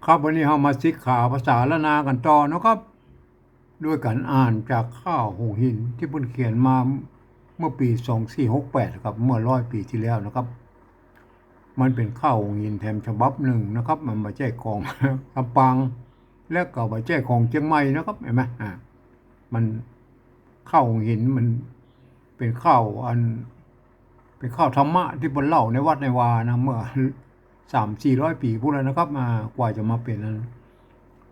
ครับวันนี้เรามาศึกษาภาษาละนากันต่อนะครับด้วยการอ่านจากข้าวหูหินที่เพิ่นเขียนมาเมื่อปี2468ครับเมื่อ100 ปีที่แล้วนะครับมันเป็นข้าวหูหินแถมฉบับหนึ่งนะครับมันมาแจ้ของ ลำปางและก็มาแจ้ของเชียงใหม่นะครับเห็นไหมมันข้าวหูหินมันเป็นข้าวเป็นข้าวธรรมะที่บนเล่าในวัดในวานะเมื่อ300-400 ปีพูดแล้วนะครับกว่าจะมาเป็นนั้น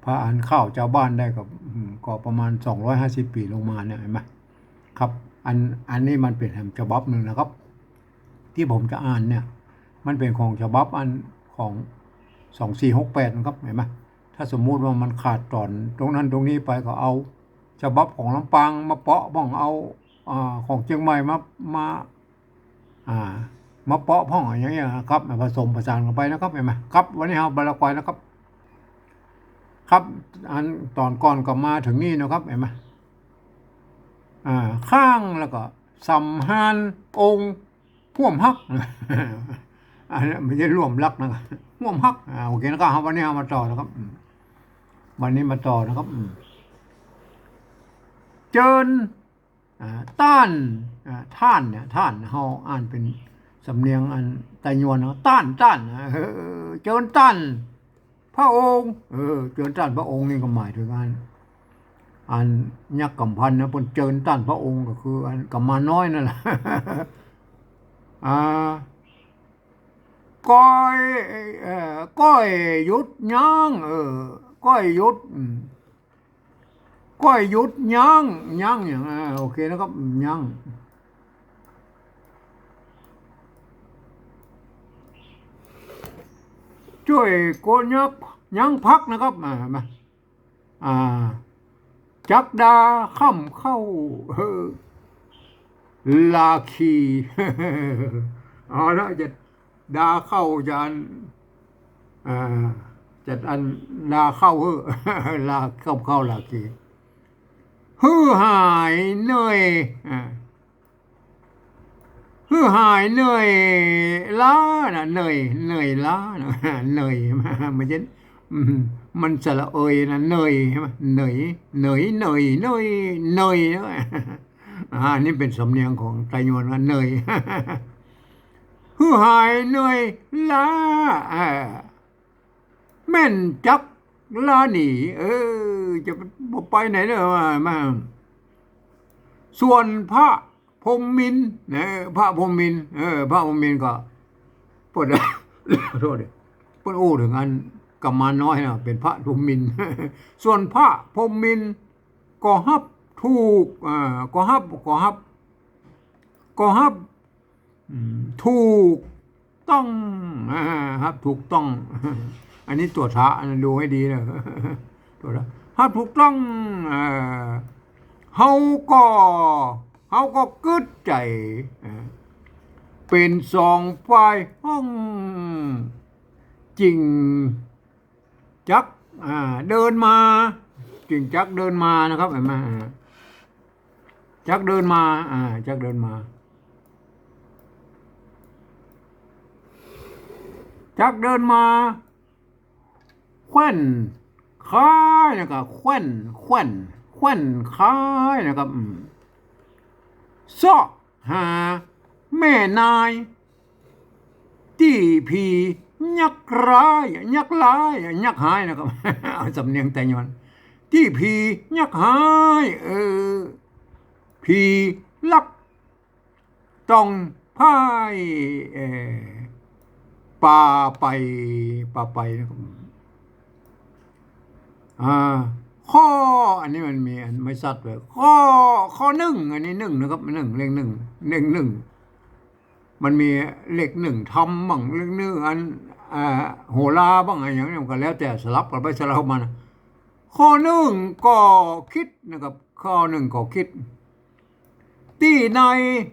พระอ่านข้าวเจ้าบ้านได้ก็ประมาณ250 ปีลงมาเนี่ยเห็นไหมครับอันนี้มันเป็นฉบับหนึ่งนะครับที่ผมจะอ่านเนี่ยมันเป็นของฉบับของ2468นะครับเห็นไหมถ้าสมมุติว่ามันขาดตอนตรงนั้นตรงนี้ไปก็เอาฉบับของลำปางมาเปาะบ้องเอาของเชียงใหม่มาอ่ามาเปาะพ้องอย่างเงี้ยครับผสมผสานกันไปนะครับเห็นไหมครับวันนี้เราบาลากอยนะครับ ครับตอนก่อนก็มาถึงนี่นะครับเห็นไหมข้างแล้วก็สัมหานองค์พ่วมฮักอันนี้ไม่ใช่ร่วมรักนะครับพ่วมฮักโอเคนะครับวันนี้เอามาต่อนะครับวันนี้มาต่อนะครับเจิญต้านท่านเนี่ยท่านเฮาอ่านเป็นสำเนียงไตยวนนะต้านเจิญต้านพระองค์เจิญต้านพระองค์นี่ก็หมายถึงยักษ์กำพันนะเพิ่นเจิญต้านพระองค์ก็คือกำมาน้อยนั่นแหละอ่าก้อยก้อยยุดย่างก้อยยุดก้อยยุดย่างอย่างโอเคนะครับย่างช่วยโกนยักย่างพักนะครับมาอ่าจักดาค่ำเข้าลาคีเอาละจะดาเข้าอ่าจะลาเข้าลาเข้าลาคีหายเหนื่อยหายเหนื่อยล้านะเหนื่อยล้านะเหนื่อยมันจะมันสระเอยนะเหนื่อยใช่ไหมเหนื่อยนี่เป็นสำเนียงของไตรยวนนะเหนื่อยหายเหนื่อยล้าแม่นจักลาหนีจะไปไหนเนอะมาส่วนพระพรหมินทร์พระพรหมินทร์พระพรหมินทร์ก็ปวดโทษดิปวดอู้ถึงกำมาน้อยนะเป็นพระพรหมินทร์ส่วนพระพรหมินทร์ก็ฮับถูกก็ฮับถูกต้องฮับถูกต้องอันนี้ตัวทะดูให้ดีนะตัวทะฮับถูกต้องเฮาก็กึดใจเป็นสองฝ่ายห้องจริงจักเดินมาจริงจักเดินมานะครับเห็นไหมจักเดินมาจักเดินมาแขวนค้ายนะครับแขวนค้ายนะครับซ้อหาแม่นายที่ผียักร้ายยักหายนะครับเอาสำเนียงแต่ยอนที่ผียักหายผีลักต้องพ่ายป่าไปนะครับข้ออันนี้มันมีไม่สัตว์เลยข้อหนึ่งอันนี้หนึ่งนะครับหนึ่งเลขหนึ่งมันมีเลขหนึ่งทำบ้างเลขหนึ่งโหราบ้างอะไรอย่างนี้ก็แล้วแต่สลับกันไปสลับมานะข้อหนึ่งก็คิดนะครับข้อหนึ่งก็คิดที่ใน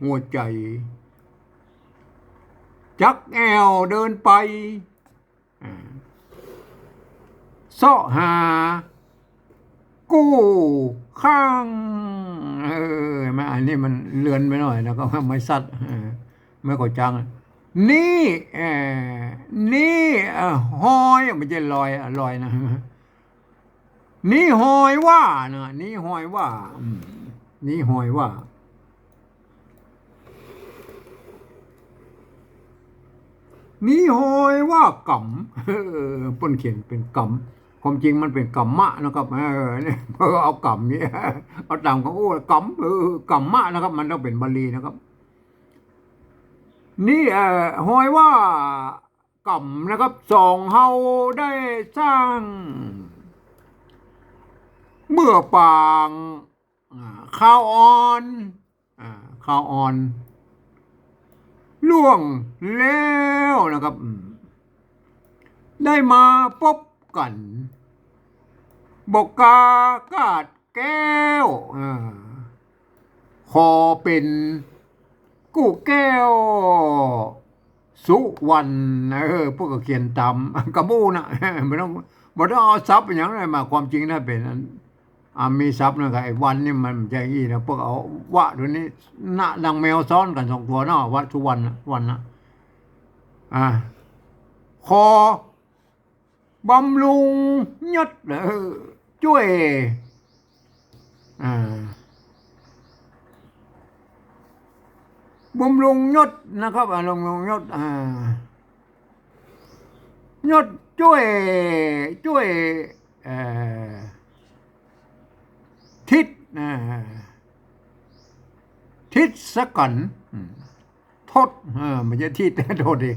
หัวใจจักแอวเดินไปเสาะหากู้ข้างมาอันนี้มันเลือนไปหน่อยแล้วก็ไม่สัตว์ไม่ก่อจัง นี่เอ่อนี่หอยไม่ใช่ลอยลอยนะนี่หอยว่านะนี่หอยว่านี่หอยว่านี่หอยว่ากำเปิ้นเขียนเป็นกำความจริงมันเป็นกำมะนะครับเนี่ยเพอเอากำนี่เอาตามของโอ้กำกำมะนะครับมันต้องเป็นบาลีนะครับนี่หอยว่ากำนะครับสองเฮาได้สร้างเมื่อปางข้าวอ่อนข้าวอ่อนล่วงแล้วนะครับได้มาพบกันบอกกากาดแก้วขอเป็นกู้แก้วสุวรรณพวกก็เขียนตามกระบูนะไม่ต้องเอาซับอย่างไรมาความจริงนะเป็นนั้นมีซับนะครับไอ้วันนี่มันใจอีนะพวกเอาวะตัวนี้หน้าดังแมวซ้อนกันสองตัวเนาะวัดสุวรรณวันนะคอบำรุงยศช่วยบำรุงยศนะครับบำรุงยศยศช่วยทิศทิศสกันทศไม่ใช่ทิศโทษดิ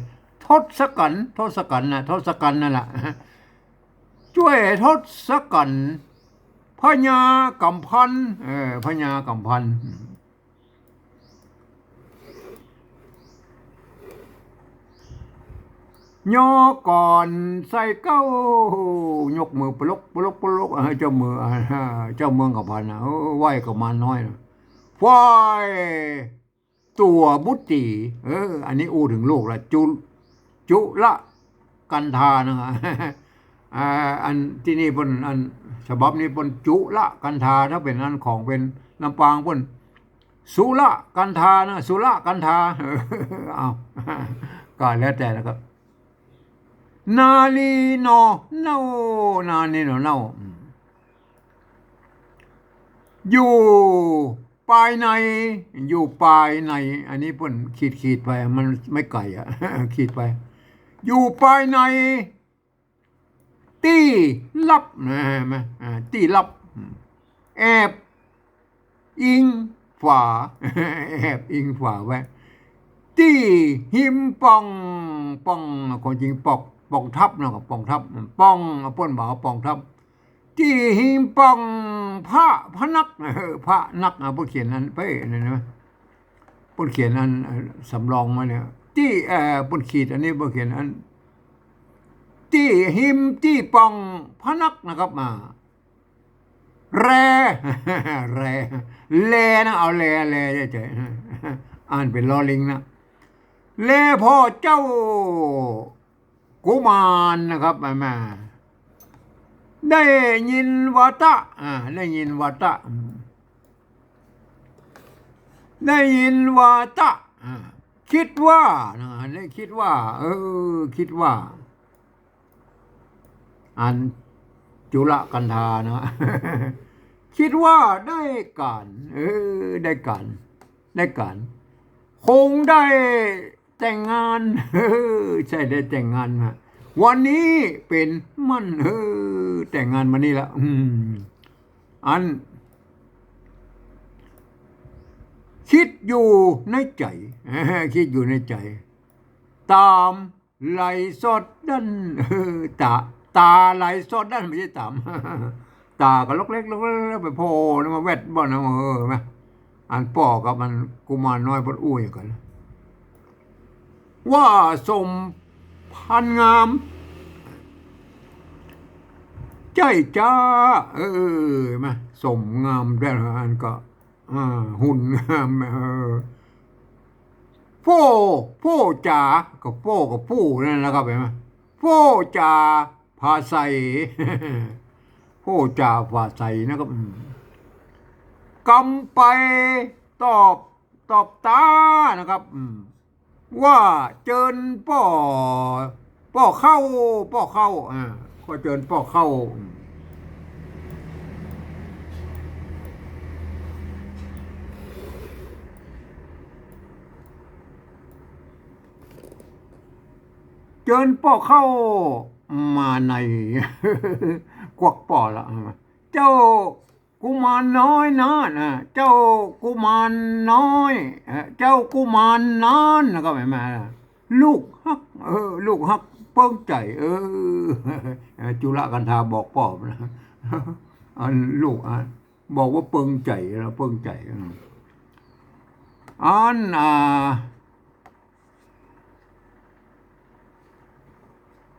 ทศกันทศกันนะทศกันนั่นแหละช่วยทศกัณฐ์พญากำพันพญากำพันย่อก่อนใส่เก้ายกมือปลุกปลุกปลุกเจ้ามือเจ้าเมืองกับพันนะไหวกับมันน้อยนะฝ้ายตัวบุตรีอันนี้อูถึงลูกละจุละกันทานะอันที่นี่เป็นอันฉบับนี้เป็นจุละกันทาถ้าเป็นอันของเป็นลำปางเป็นสุละกันทานะสุละกันทาเอาก็แล้วแต่นะครับนาลีโนเนานาลีโนเนาอยู่ปลายในอยู่ปลายในอันนี้เพิ่นขีดไปมันไม่ไก่อะขีดไปอยู่ปลายในตี้ลับนะไหมตี้ลับแอบอิงฝาแอบอิงฝาไว้ตี้หิมปองคนจริงปองทับนะครับปองทับปองป้นบ่าวปองทับที่หิมปองพระพนักพระนักผู้เขียนนั้นเป้นั่นนะผู้เขียนนั้นสำรองมาเนี่ยที่ผู้ขีดอันนี้ผู้เขียนอันที่หิมที่ปองพนักนะครับมาแแลนะเอาแลเฉยๆอ่านเป็นลอลิงนะแลพ่อเจ้ากุมารนะครับมาได้ยินวัตะได้ยินวัตะได้ยินวัตะคิดว่าได้คิดว่าคิดว่าอันจุลกันธานะคิดว่าได้การได้การคงได้แต่งงานใช่ได้แต่งงานมาวันนี้เป็นมันแต่งงานมานี่ละอันคิดอยู่ในใจคิดอยู่ในใจตามไหลสดดันตาไหลสดดันไม่ใช่ตามตาก็ล็อกเล็กไปโผล่มาแวดบ่อนไหมอันป่อกับมันกุมารน้อยบนอุ้ยกันว่าสมพันงามใจจ้ามาสมงามได้อันก็หุ่นงามโฟจ่ากับโฟกับผู้นั่นนะครับเห็นไหมโฟจ่าภาษาโฟจ่าภาษานะครับกำไปตอบตานะครับ ว่าเจิญป้อเข้าก็เจิญป้อเข้าเจิญป้อเข้ามาในกวักป่อละเจ้ากุมารน้อยนะเจ้ากุมารน้อยเจ้ากุมารนานแล้วก็ไม่มาลูกฮักลูกฮักเปิ้งใจจุลกันธาบอกป้อนะอันลูกบอกว่าเปิ้งใจแล้วเปิ้งใจอัน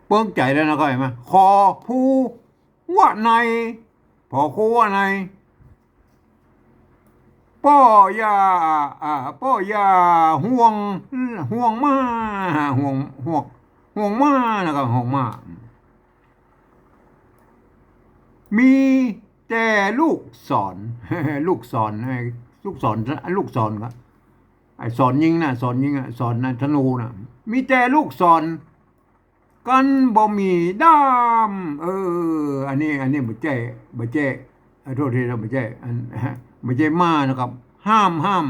เปิ้งใจแล้วนะก็เห็นไหมขอผู้ว่าในพอคู่ว่าในป้อยาห่วงมาห่วงมานะครับห่วงมามีแต่ลูกสอนลูกสอนลูกสอนลูกสอนก็ไอ้สอนยิงนะสอนยิงสอนธนูนะมีแต่ลูกสอนกันบ่มีด้ามอันนี้บ่แจ้โทษทีเราบ่แจ้บ่แจ้มานะครับห้ามห้าม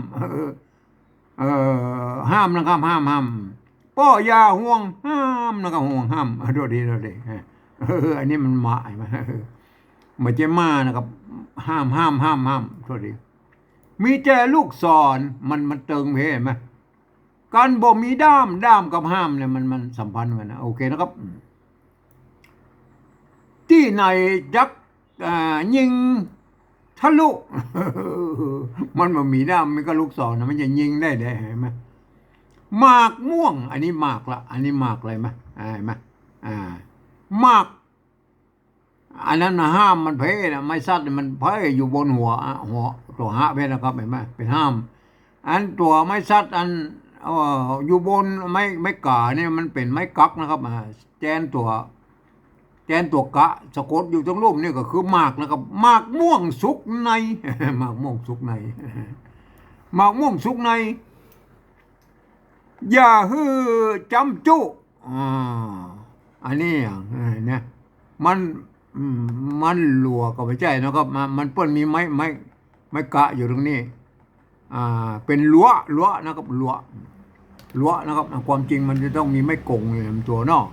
นะครับห้ามป้อยาห่วงห้ามนะครับห่วงห้ามโทษทีอันนี้มันมาบ่แจ้มานะครับห้ามโทษทีมีแต่ลูกศรมันเติงเห็นไหมการบ่มีด้ามกับห้ามเนี่ยมันสัมพันธ์กันนะโอเคนะครับ ที่ไหนยักยิงทะลุ มันบ่มีด้ามมันก็ลูกศรนะมันจะยิงได้เห็นไหมหมากม่วงอันนี้หมากละอันนี้หมากอะไรไหมเห็นไหมหมากอันนั้นนะห้ามมันเพ่นะไม่ซัดมันเพ่อยู่บนหัวตัวหะเพ่นะครับเห็นไหมเป็นห้ามอันตัวไม่ซัดอันอยู่บนไม่ก่าเนี่ยมันเป็นไม้กักนะครับแจนตัวกะสะกดอยู่ตรงรูปนี่ก็คือหมากนะครับหมากม่วงสุกในหมากม่วงสุกในหมากม่วงสุกในอย่าฮือจำจุอันนี้เนี่ยมันหลัวก็ไม่ใช่นะครับมันเปิ้นมีไม้กะอยู่ตรงนี้เป็นรั้วนะครับรั้วนะครับความจริงมันจะต้องมีไม้กงอยู่ในตัวนอก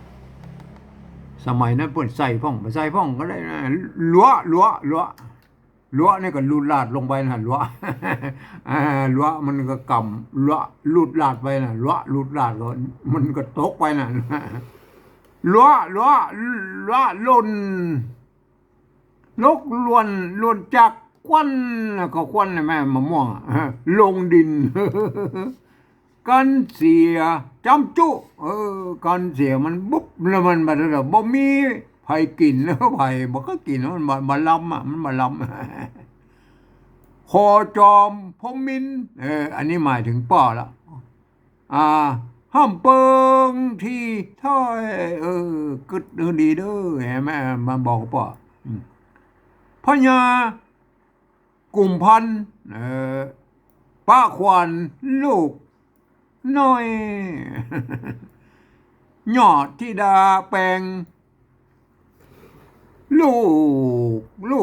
สมัยนั้นเปิ้นใส่พ่องก็ได้นะรั้วนี่ก็ลูดลาดลงไปนะรั้วมันก็กำรั้วลูดลาดไปนะรั้วลูดลาดก็มันก็ตกไปนะรั้วล่นนกล้วนจากควันก็ควันแม่มะม่วงลงดินกันเสียจำจุกันเสียมันบุ๊บแล้วมันบ่มีไผกินแล้วไผบ่ก็กินมันมาลำมันมาลำคอจอมพมินอันนี้หมายถึงป้อละห้ามเปิงที่ถ้อยกึดดีเด้อเห็นไหมมาบอกป้อพญากลุ่มพันป้าควานลูกน้อยยอดที่ดาแปลงลู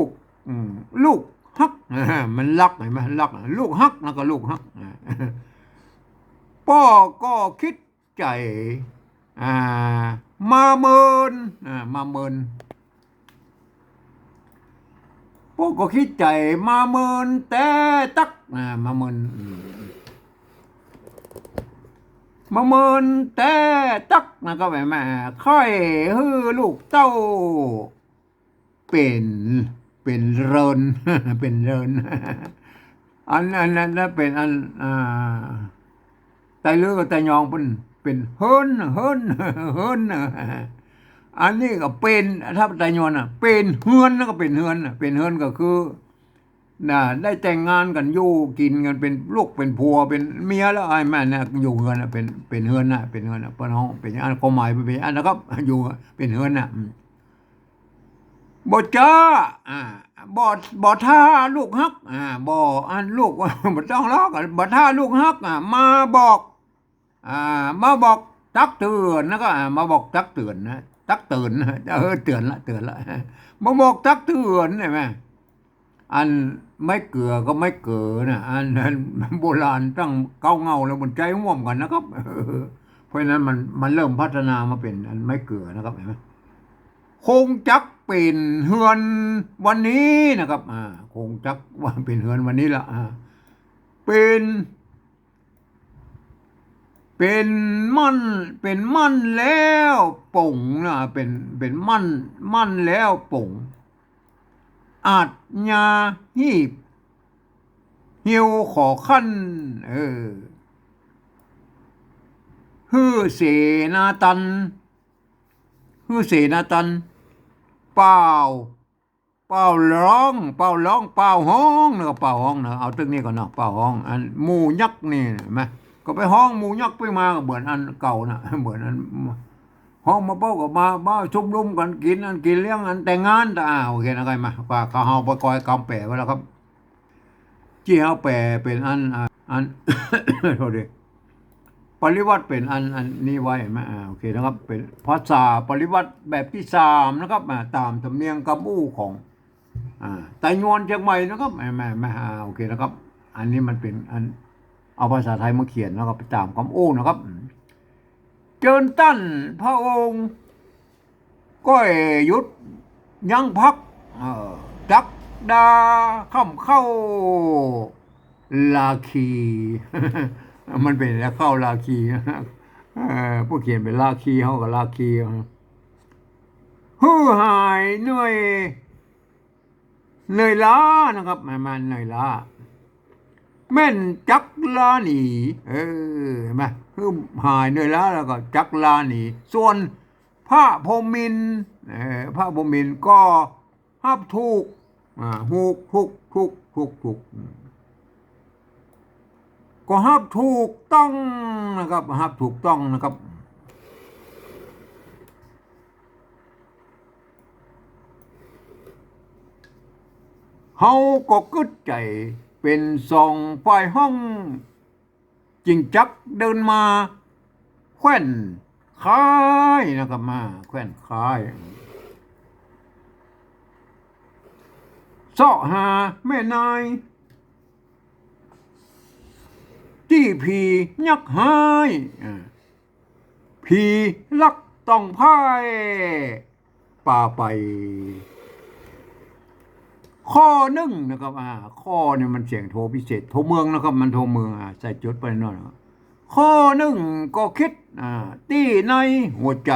กฮักมันลักเห็นไหมลักลูกฮักแล้วก็ลูกฮักป้อก็คิดใจมาเมินป้อก็คิดใจมาเมินแต่ตักมาเมินแต่ตักนะก็แบบค่อยฮือลูกเต้าเป็นเริน เป็นเริน อันนั้นเป็นอันไตเลือกับไตยองเป็นเฮินอันนี้ก็เป็นถ้าไตยอนเป็นเฮือนแล้วก็เป็นเฮือนก็คือได้แต่งงานกันอยู่กินกันเป็นลูกเป็นผัวเป็นเมียแล้วไอ้แม่เนี่ยอยู่เฮือนเป็นเฮือนเป็นเฮือนปะน้องเป็นอันความหมายเป็นอันนะครับอยู่เป็นเฮือนบ่จ้าบ่ท่าลูกฮักบ่อันลูกบ่ต้องล้อกันบ่ท่าลูกฮักมาบอก มาบอกตักเตือนนะก็มาบอกตักเตือนนะตักเตือนนะเตือนละมาบอกตักเตือนใช่ไหมอันไม่เกลือก็ไม่เกลือนะอันโบราณตั้งเก้าเงาแล้วมันใจง่วมกันนะครับเพราะฉะนั้นมันเริ่มพัฒนามาเป็นอันไม่เกลือนะครับเห็นไหมคงจักเป็นเฮือนวันนี้นะครับคงจักว่าเป็นเฮือนวันนี้ละเป็นเป็นมั่นแล้วป่งนะเป็นมั่นแล้วป่งอาจยาหีบเหี่ยวขอขั้นฮือเสนาตันฮือเสนาตันเป่าเป่าร้องเป่าร้องเป่าห้องเนอะเป่าห้องเนอะเอาตึกนี้ก่อนเนาะเป่าห้องอันหมูยักษ์นี่เห็นไหมก็ไปห้องหมูยักษ์ไปมาก็เหมือนอันเก่านะเหมือนอันห้องมาเป้ากับมาชุมนุมกันกินอันกินเลี้ยงอันแต่งงานแต่โอเคนะไงมาป่าเขาเฮาไปกอยกำแปะไว้แล้วครับที่เฮาแปะเป็นอัน โทษดิปริวัติเป็นอันนี้ไว้ไหมโอเคนะครับเป็นภาษาปริวัติแบบที่สามนะครับตามธรรมเนียมกำอู้ของไต้หวันเชียงใหม่นะครับไม่โอเคนะครับอันนี้มันเป็นอันเอาภาษาไทยมาเขียนแล้วก็ไปตามคำอู้นะครับเจิญตั้นพระองค์ก็หยุดยั้งพักจักดาค่ำเข้าลาคีมันเป็นแล้วเข้าลาคีผู้เขียนเป็นลาคีเขากับลาคีฮือหายเหนื่อยล้านะครับมันเหนื่อยล้าแม่นจักลาหนีเห็นไหมฮือหายเหนื่อยล้าแล้วก็จักลาหนีส่วนพระพรหมินทร์พระพรหมินทร์ก็ฮับถูกถูกก็ฮับถูกต้องนะครับฮับถูกต้องนะครับเฮาก็กึดใจเป็นสองฝ่ายห้องจิงจักเดินมาแขวนค้ายนะครับมาแขวนค้ายเสาะหาแม่นายที่ผียักหายผีลักต้องพ่ายป่าไปข้อหนึ่งนะครับข้อเนี่ยมันเสียงโทพิเศษโทเมืองนะครับมันโทเมืองใส่จุดไปหน่อยข้อหนึ่งก็คิดที่ในหัวใจ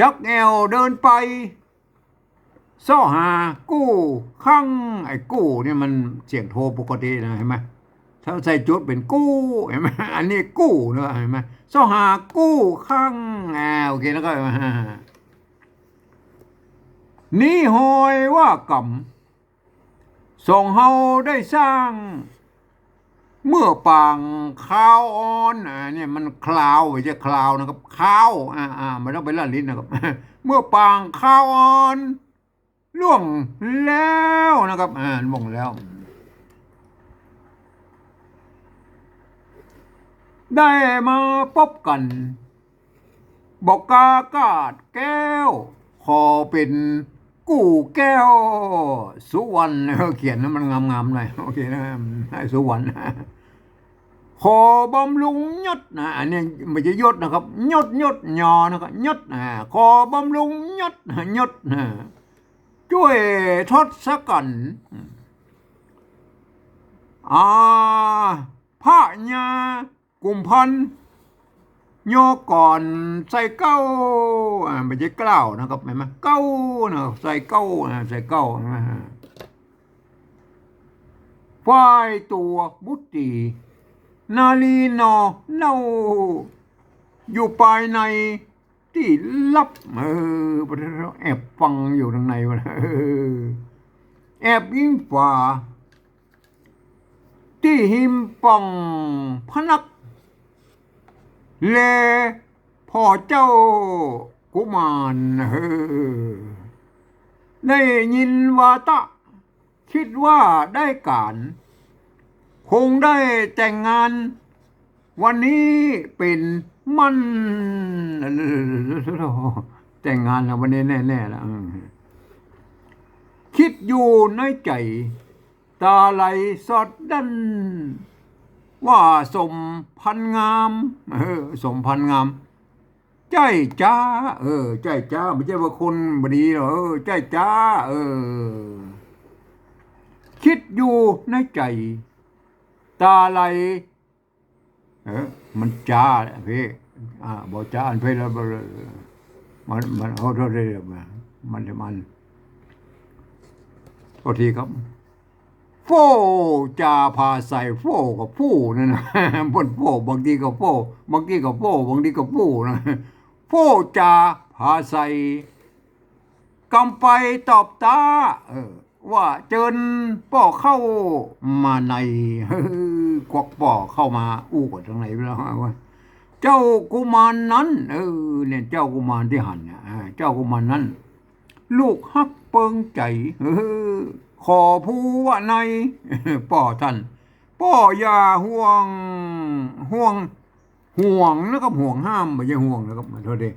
จักแอวเดินไปซ่อหากู้ข้างไอ้กู้เนี่ยมันเสียงโทปกตินะเห็นไหมถ้าใส่จุดเป็นกู้เห็นไหมอันนี้กู้เนอะเห็นไหมซ่อหากู้ข้างโอเคแล้วก็นี่หอยว่ากรรมส่งเฮาได้สร้างเมื่อปางข้าวอ่อนเนี่ยมันคลาวไม่ใช่คลาวนะครับข้าวไม่ต้องไปละลิ้นนะครับ เมื่อปางข้าวอ่อนล่วงแล้วนะครับล่วงแล้วได้มาพบกันบอกกากาดแก้วขอเป็นกู้แก้วสุวรรณเขียนนะมันงามๆหน่อยโอเคนะให้สุวรรณขอบำรุงยศอันนี้ไม่ใช่ยศนะครับยศยอนะครับยศขอบำรุงยศช่วยทศกัณฐ์พระญากุมพันธ์โยก่อนใส่เก้าไม่ใช่เก้านะครับเห็นไหมเก้านะใส่เก้าฝ่ายตัวบุตรีนาลีนอเน่าอยู่ภายในที่ลับแอบฟังอยู่ทางในวะแอบยิงฝ่าที่หิมปองพนักเลพ่อเจ้ากุมารได้ยินวาตะคิดว่าได้การคงได้แต่งงาน วันนี้เป็นมันแต่งงานแล้ววันนี้แน่ๆแล้วคิดอยู่ในใจตาไหลสอดดันว่าสมพันงามสมพันงามใจจ้าใจจ้าไม่ใช่ว่าคนบดีหรอกใจจ้าคิดอยู่ในใจตาไหลมันจ้าแหละพี่บอกจ้าอันพี่แล้วมันเขาเท่าไรมันโทษทีครับโฟจาพาใส่โฟกับฟู่นั่นนะบนโฟบางทีก็โฟบางทีก็โฟบางทีก็ฟู่นะโฟจาพาใส่กำไปตอบตาว่าเจิญป่อเข้ามาในกวักป่อเข้ามาอู้กว่าตรงไหนไปแล้วว่าเจ้ากุมารนั้นเนี่ยเจ้ากุมารที่หันเนี่ยเจ้ากุมารนั้นลูกฮักเปิงใจขอผู้ว่าในป่อท่านป่ออย่าห่วงนะครับห่วงห้ามไม่ใช่ห่วงนะครับโทษที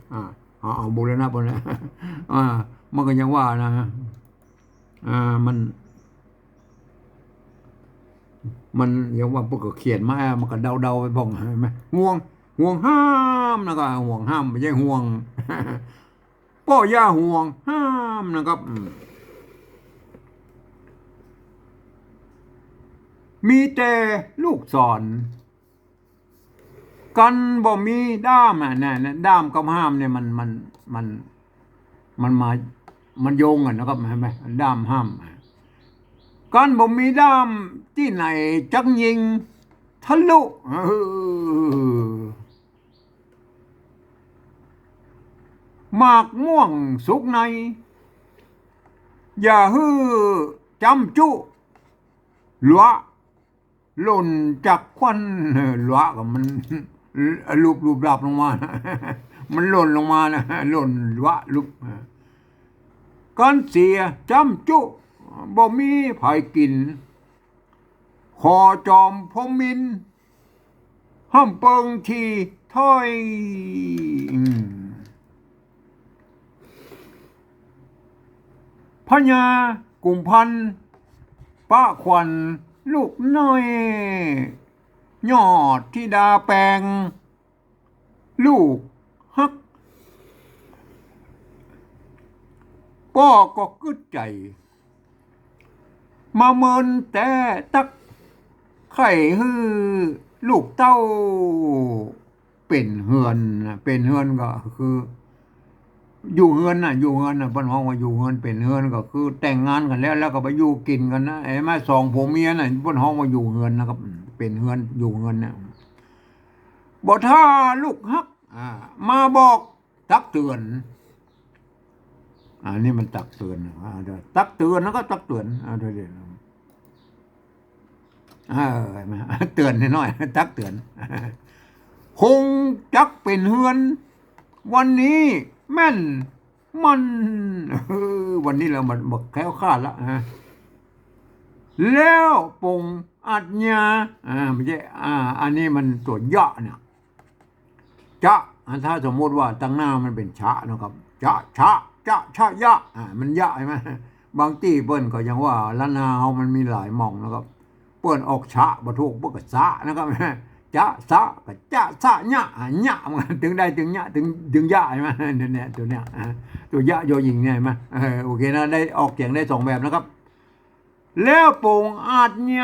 เอาบุรณะบุรณะมันก็ยังว่านะมันยังว่าพวกก็เขียนมามันก็เดาไปบ้องใช่ไหมห่วงห้ามนะครับห่วงห้ามไม่ใช่ห่วงป่อย่าห่วงห้ามนะครับมีแต่ลูกศรกันบ่มีด้ามเนี่ยด้ามกับห้ามเนี่ยมันมามันโยงกันนะครับเห็นไหมด้ามห้ามกันบ่มีด้ามที่ไหนจักยิงทะลุหมากม่วงสุกในอย่าฮื้อจำจุหลวหล่นจากควันหลวกับมันรูปดับลงมามันหล่นลงมานะหล่นหลวลุบก้อนเสียจำจุบ่มีไผกินขอจอมพมินห้ามเปิงทีถ้อยพญากุมพันป้าควันลูกน้อยยอดที่ดาแปงลูกฮักป้อก็กึดใจมาเมินแต่ตักไข่ฮือลูกเต้าเป็นเฮือนก็คืออยู่เฮือนบ้านห้องว่าอยู่เฮือนเป็นเฮือนก็คือแต่งงานกันแล้วก็ไปอยู่กินกันนะไอ้แม่สองผัวเมียน่ะบ้านห้องว่าอยู่เฮือนนะครับเป็นเฮือนอยู่เฮือนเนี่ยบ่ถ้าลูกฮักมาบอกตักเตือนนี่มันตักเตือนตักเตือนแล้วก็ตักเตือนเดี๋ยวเตือนน้อยตักเตือนคงจักเป็นเฮือนวันนี้แม่นมันวันนี้เรามันบอกแคล้วคลาดแล้วแล้วปงอัจญาไม่ใช่อันนี้มันตัวยะเนี่ยจะถ้าสมมติว่าตั้งหน้ามันเป็นชะนะครับชะยะมันยะใช่ไหมบางที่เปิ้นก็ยังว่าละนาเฮามันมีหลายหม่องนะครับเปิ้นออกชะบ่ถูกเปิ้นก็สะนะครับจะสะก็จะสะญะมันถึงได้ถึงญะถึงยะใช่ไหมเนี่ยตัวเนี้ยตัวยะโยหญิงเนี่ยใช่ไหมโอเคนะได้ออกเสียงได้2แบบนะครับแล้วปงอาจญ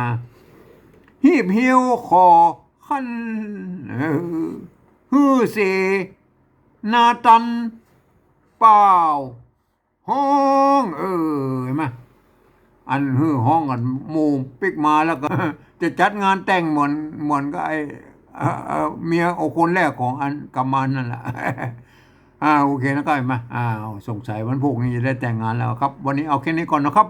าหีบหิวคอคันฮือเสนาตันเปล่าห้องเห็นไหมอันฮือห้องกันหมู่ปิกมาแล้วก็จะจัดงานแต่งเหมือนก็ไอเมียคนแรกของอันกำมันนั่นแหละโอเคนะก็เห็นไหมสงสัยวันพรุ่งนี้จะได้แต่งงานแล้วครับวันนี้เอาแค่นี้ก่อนนะครับ